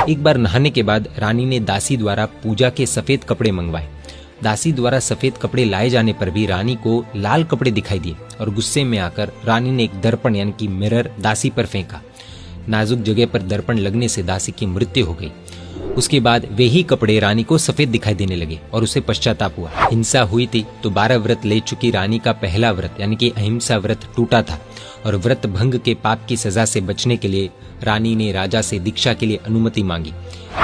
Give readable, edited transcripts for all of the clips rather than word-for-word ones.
एक बार नहाने के बाद रानी ने दासी द्वारा पूजा के सफेद कपड़े मंगवाए। दासी द्वारा सफेद कपड़े लाए जाने पर भी रानी को लाल कपड़े दिखाई दिए और गुस्से में आकर रानी ने एक दर्पण यानी कि मिरर दासी पर फेंका। नाजुक जगह पर दर्पण लगने से दासी की मृत्यु हो गई। उसके बाद वे ही कपड़े रानी को सफेद दिखाई देने लगे और उसे पश्चाताप हुआ। हिंसा हुई थी तो 12 व्रत ले चुकी रानी का पहला व्रत यानी कि अहिंसा व्रत टूटा था और व्रत भंग के पाप की सजा से बचने के लिए रानी ने राजा से दीक्षा के लिए अनुमति मांगी।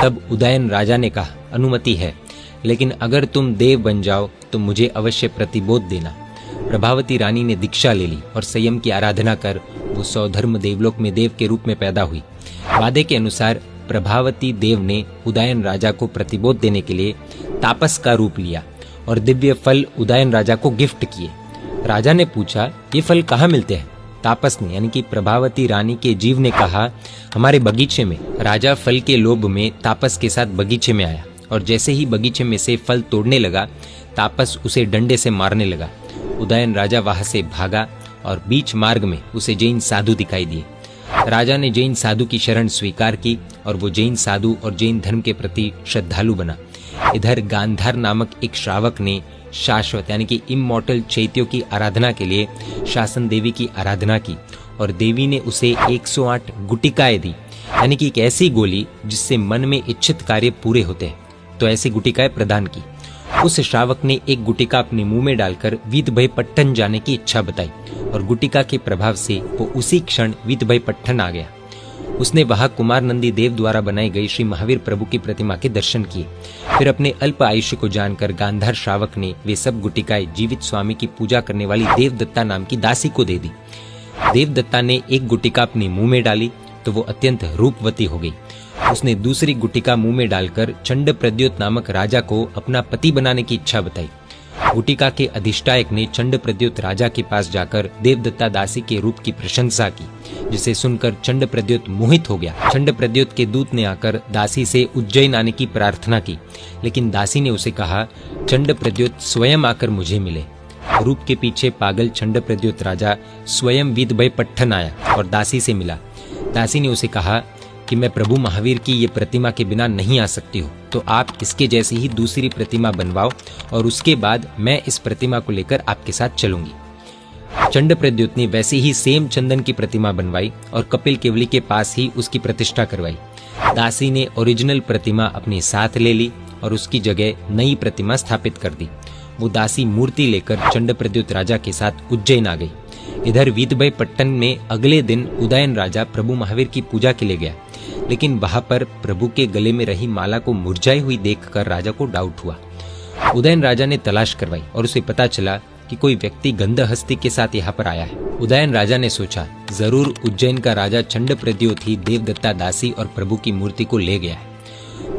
तब उदयन राजा ने कहा, अनुमति है, लेकिन अगर तुम देव बन जाओ तो मुझे अवश्य प्रतिबोध देना। प्रभावती रानी ने दीक्षा ले ली और संयम की आराधना कर वो सौधर्म देवलोक में देव के रूप में पैदा हुई। वादे के अनुसार प्रभावती देव ने उदयन राजा को प्रतिबोध देने के लिए तापस का रूप लिया और दिव्य फल उदयन राजा को गिफ्ट किए। राजा ने पूछा, ये फल कहाँ मिलते हैं? तापस ने यानी कि प्रभावती रानी के जीव ने कहा, हमारे बगीचे में। राजा फल के लोभ में तापस के साथ बगीचे में आया और जैसे ही बगीचे में से फल तोड़ने लगा, तापस उसे डंडे से मारने लगा। उदयन राजा वहां से भागा और बीच मार्ग में उसे जैन साधु दिखाई दिए। राजा ने जैन साधु की शरण स्वीकार की और वो जैन साधु और जैन धर्म के प्रति श्रद्धालु बना। इधर गांधार नामक एक श्रावक ने शाश्वत यानी कि इमॉर्टल चैत्यों की आराधना के लिए शासन देवी की आराधना की और देवी ने उसे 108 गुटिकाएं दी, यानी कि एक ऐसी गोली जिससे मन में इच्छित कार्य पूरे होते हैं। तो ऐसी गुटिकाएं प्रदान की। उस श्रावक ने एक गुटिका अपने मुंह में डालकर वीतभयपट्टन जाने की इच्छा बताई और गुटिका के प्रभाव से वो उसी क्षण वीतभयपट्टन आ गया। उसने वहां कुमार नंदी देव द्वारा बनाई गई श्री महावीर प्रभु की प्रतिमा के दर्शन किए। फिर अपने अल्प आयुष्य को जानकर गांधार श्रावक ने वे सब गुटिकाएं जीवित स्वामी की पूजा करने वाली देवदत्ता नाम की दासी को दे दी। देवदत्ता ने एक गुटिका अपने मुंह में डाली तो वो अत्यंत रूपवती हो गई। उसने दूसरी गुटिका मुंह में डालकर चंड प्रद्योत नामक राजा को अपना पति बनाने की इच्छा बताई। गुटिका के अधिष्ठायक ने चंड प्रद्योत राजा के पास जाकर देवदत्ता दासी के रूप की प्रशंसा की, जिसे सुनकर चंड प्रद्योत मोहित हो गया। चंड प्रद्योत के दूत ने आकर दासी से उज्जैन आने की प्रार्थना की, लेकिन दासी ने उसे कहा, चंड प्रद्योत स्वयं आकर मुझे मिले। रूप के पीछे पागल चंड प्रद्योत राजा स्वयं वीतभयपट्टन आया और दासी से मिला। दासी ने उसे कहा कि मैं प्रभु महावीर की ये प्रतिमा के बिना नहीं आ सकती हूँ, तो आप इसके जैसी ही दूसरी प्रतिमा बनवाओ और उसके बाद मैं इस प्रतिमा को लेकर आपके साथ चलूंगी। चंड प्रद्योत ने वैसी ही सेम चंदन की प्रतिमा बनवाई और कपिल केवली के पास ही उसकी प्रतिष्ठा करवाई। दासी ने ओरिजिनल प्रतिमा अपने साथ ले ली और उसकी जगह नई प्रतिमा स्थापित कर दी। वो दासी मूर्ति लेकर चंड प्रद्योत राजा के साथ उज्जैन आ गई। इधर वीतभयपट्टन में अगले दिन उदयन राजा प्रभु महावीर की पूजा के लिए गया, लेकिन वहां पर प्रभु के गले में रही माला को मुरझाई हुई देखकर राजा को डाउट हुआ। उदयन राजा ने तलाश करवाई और उसे पता चला कि कोई व्यक्ति गंधहस्ती के साथ यहाँ पर आया है। उदयन राजा ने सोचा, जरूर उज्जैन का राजा चंड प्रद्योत ही देवदत्ता दासी और प्रभु की मूर्ति को ले गया है।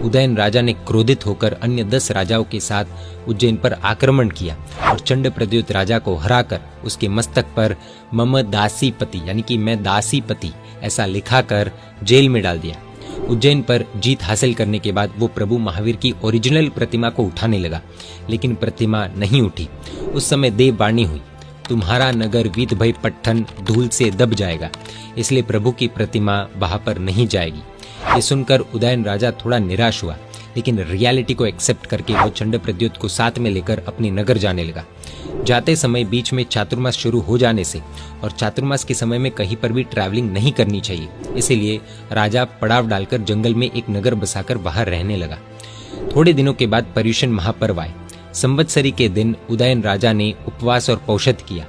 उदयन राजा ने क्रोधित होकर अन्य 10 राजाओं के साथ उज्जैन पर आक्रमण किया और चंड प्रद्योत राजा को हराकर उसके मस्तक पर मम दासीपति यानी कि मैं दासीपति ऐसा लिखाकर जेल में डाल दिया। उज्जैन पर जीत हासिल करने के बाद वो प्रभु महावीर की ओरिजिनल प्रतिमा को उठाने लगा, लेकिन प्रतिमा नहीं उठी। उस समय देववाणी हुई, तुम्हारा नगर वीतभयपट्टन धूल से दब जाएगा, इसलिए प्रभु की प्रतिमा वहां पर नहीं जाएगी। ये सुनकर उदयन राजा थोड़ा निराश हुआ, लेकिन रियलिटी को एक्सेप्ट करके वो चंड प्रद्योत को साथ में लेकर अपने नगर जाने लगा। जाते समय बीच में चातुर्मास शुरू हो जाने से और चातुर्मास के समय में कहीं पर भी ट्रैवलिंग नहीं करनी चाहिए, इसीलिए राजा पड़ाव डालकर जंगल में एक नगर बसाकर बाहर रहने लगा। थोड़े दिनों के बाद पर्युषण महापर्व आए। संवत्सरी के दिन उदयन राजा ने उपवास और पौषध किया।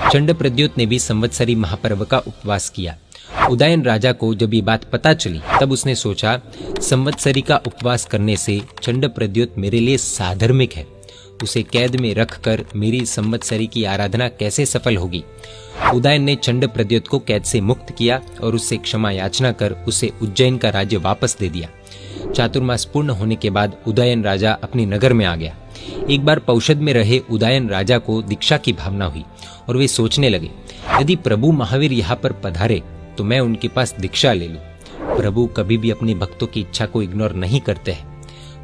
चंड प्रद्योत ने भी संवत्सरी महापर्व का उपवास किया। उदयन राजा को जब ये बात पता चली तब उसने सोचा, संवत्सरी का उपवास करने से चंड प्रद्योत मेरे लिए साधर्मिक है, उसे कैद में रखकर मेरी संवत्सरी की आराधना कैसे सफल होगी। उदयन ने चंड प्रद्योत को कैद से मुक्त किया और उससे क्षमा याचना कर उसे उज्जैन का राज्य वापस दे दिया। चातुर्मास पूर्ण होने के बाद उदयन राजा अपने नगर में आ गया। एक बार पौषध में रहे उदयन राजा को दीक्षा की भावना हुई और वे सोचने लगे, यदि प्रभु महावीर यहाँ पर पधारे तो मैं उनके पास दीक्षा ले लूं। प्रभु कभी भी अपने भक्तों की इच्छा को इग्नोर नहीं करते हैं।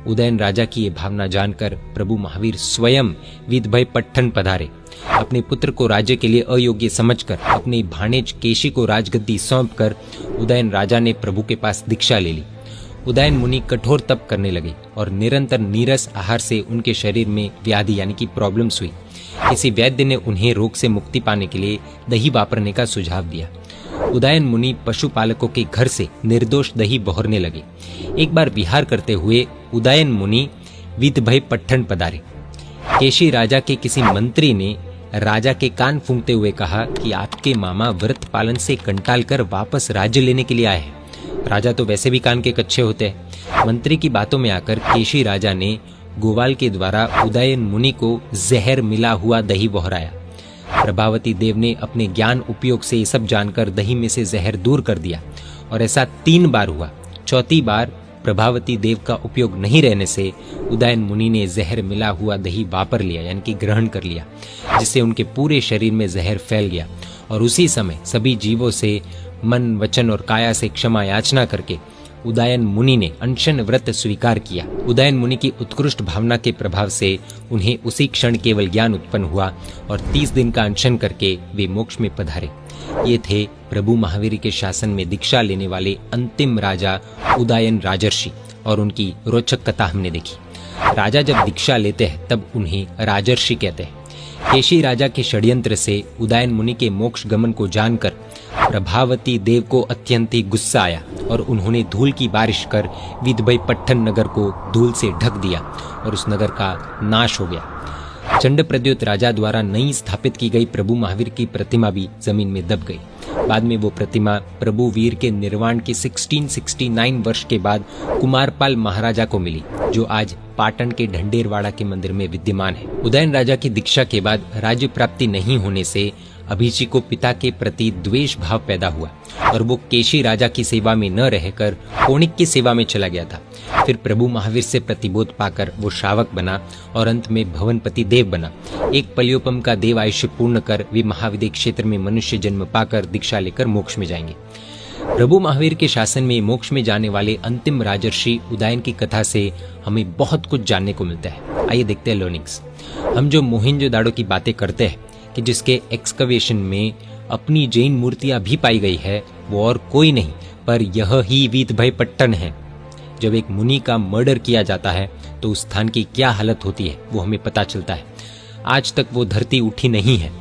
उदयन राजा की ये भावना जानकर प्रभु महावीर स्वयं वीतभयपट्टन पधारे। अपने पुत्र को राज्य के लिए अयोग्य समझकर अपने भाणेज केशी को राजगद्दी सौंपकर उदयन राजा ने प्रभु के पास दीक्षा ले ली। उदयन मुनि कठोर तप करने लगे और निरंतर नीरस आहार से उनके शरीर में व्याधि यानी कि प्रॉब्लम्स हुई। किसी वैद्य ने उन्हें रोग से मुक्ति पाने के लिए दही वापरने का सुझाव दिया। उदयन मुनि पशुपालकों के घर से निर्दोष दही बहोरने लगे। एक बार विहार करते हुए उदयन मुनि विदभय पट्टन पधारे। केशी राजा के किसी मंत्री ने राजा के कान फूंकते हुए कहा कि आपके मामा व्रत पालन से कंटाल कर वापस राज्य लेने के लिए आए हैं। राजा तो वैसे भी कान के कच्चे होते हैं। मंत्री की बातों में आकर केशी राजा ने गोवाल के द्वारा उदयन मुनि को जहर मिला हुआ दही बहराया। प्रभावती देव ने अपने ज्ञान उपयोग से ये सब जानकर दही में से जहर दूर कर दिया और ऐसा 3 बार हुआ। चौथी बार प्रभावती देव का उपयोग नहीं रहने से उदयन मुनि ने जहर मिला हुआ दही वापर लिया यानी कि ग्रहण कर लिया, जिससे उनके पूरे शरीर में जहर फैल गया और उसी समय सभी जीवों से मन, वचन और काया से क्षमा याचना करके उदयन मुनि ने अनशन व्रत स्वीकार किया। उदयन मुनि की उत्कृष्ट भावना के प्रभाव से उन्हें उसी क्षण केवल ज्ञान उत्पन्न हुआ और 30 दिन का अनशन करके वे मोक्ष में पधारे। ये थे प्रभु महावीर के शासन में दीक्षा लेने वाले अंतिम राजा उदयन राजर्षि और उनकी रोचक कथा हमने देखी। राजा जब दीक्षा लेते हैं तब उन्हें राजर्षि कहते हैं। केशी राजा के षड्यंत्र से उदयन मुनि के मोक्ष गमन को जानकर प्रभावती देव को अत्यंत ही गुस्सा आया और उन्होंने धूल की बारिश कर विदभय पट्टन नगर को धूल से ढक दिया और उस नगर का नाश हो गया। चंड प्रद्योत राजा द्वारा नई स्थापित की गई प्रभु महावीर की प्रतिमा भी जमीन में दब गई। बाद में वो प्रतिमा प्रभु वीर के निर्वाण के 1669 वर्ष के बाद कुमारपाल महाराजा को मिली, जो आज पाटन के ढंडेरवाड़ा के मंदिर में विद्यमान है। उदयन राजा की दीक्षा के बाद राज्य प्राप्ति नहीं होने से अभिची को पिता के प्रति द्वेष भाव पैदा हुआ और वो केशी राजा की सेवा में न रहकर कोणिक की सेवा में चला गया था। फिर प्रभु महावीर से प्रतिबोध पाकर वो श्रावक बना और अंत में भवनपति देव बना। एक पल्योपम का देव आयुष्य पूर्ण कर वे महाविद्य क्षेत्र में मनुष्य जन्म पाकर दीक्षा लेकर मोक्ष में जाएंगे। प्रभु महावीर के शासन में मोक्ष में जाने वाले अंतिम राजर्षि उदयन की कथा से हमें बहुत कुछ जानने को मिलता है। आइए देखते हैं लर्निंग्स। हम जो मोहिंजोदाड़ो की बातें करते हैं कि जिसके एक्सकवेशन में अपनी जैन मूर्तियां भी पाई गई है, वो और कोई नहीं पर यह ही विदभय पट्टन है। जब एक मुनि का मर्डर किया जाता है तो उस स्थान की क्या हालत होती है वो हमें पता चलता है। आज तक वो धरती उठी नहीं है।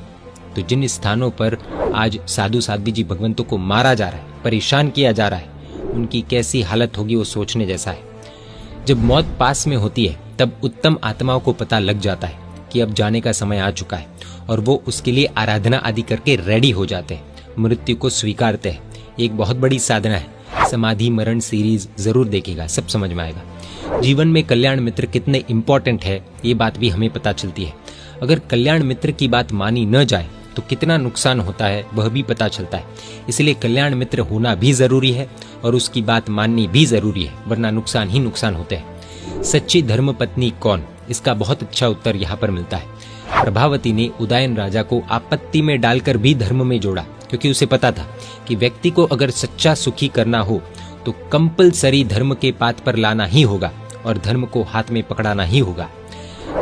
तो जिन स्थानों पर आज साधु साध्वी जी भगवंतों को मारा जा रहा है, परेशान किया जा रहा है, उनकी कैसी हालत होगी वो सोचने जैसा है। जब मौत पास में होती है तब उत्तम आत्माओं को पता लग जाता है कि अब जाने का समय आ चुका है और वो उसके लिए आराधना आदि करके रेडी हो जाते हैं, मृत्यु को स्वीकारते हैं। एक बहुत बड़ी साधना है। समाधि मरण सीरीज जरूर देखिएगा, सब समझ में आएगा। जीवन में कल्याण मित्र कितने इंपॉर्टेंट है ये बात भी हमें पता चलती है। अगर कल्याण मित्र की बात मानी न जाए तो कितना नुकसान होता है वह भी पता चलता है। इसलिए कल्याण मित्र होना भी जरूरी है और उसकी बात माननी भी जरूरी है, वरना नुकसान ही नुकसान होते हैं। सच्ची धर्म पत्नी कौन, इसका बहुत अच्छा उत्तर यहाँ पर मिलता है। प्रभावती ने उदयन राजा को आपत्ति में डालकर भी धर्म में जोड़ा, क्योंकि उसे पता था कि व्यक्ति को अगर सच्चा सुखी करना हो तो कंपलसरी धर्म के पाथ पर लाना ही होगा और धर्म को हाथ में पकड़ाना ही होगा।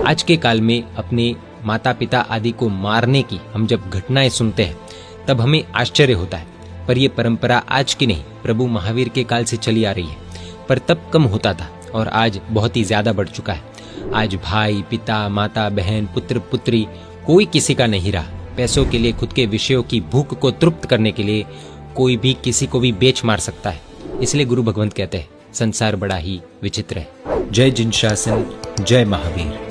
आज के काल में अपने माता पिता आदि को मारने की हम जब घटनाएं सुनते हैं तब हमें आश्चर्य होता है, पर यह परंपरा आज की नहीं, प्रभु महावीर के काल से चली आ रही है। पर तब कम होता था और आज बहुत ही ज्यादा बढ़ चुका है। आज भाई, पिता, माता, बहन, पुत्र, पुत्री कोई किसी का नहीं रहा। पैसों के लिए, खुद के विषयों की भूख को तृप्त करने के लिए कोई भी किसी को भी बेच मार सकता है। इसलिए गुरु भगवंत कहते हैं संसार बड़ा ही विचित्र है। जय जिन शासन, जय महावीर।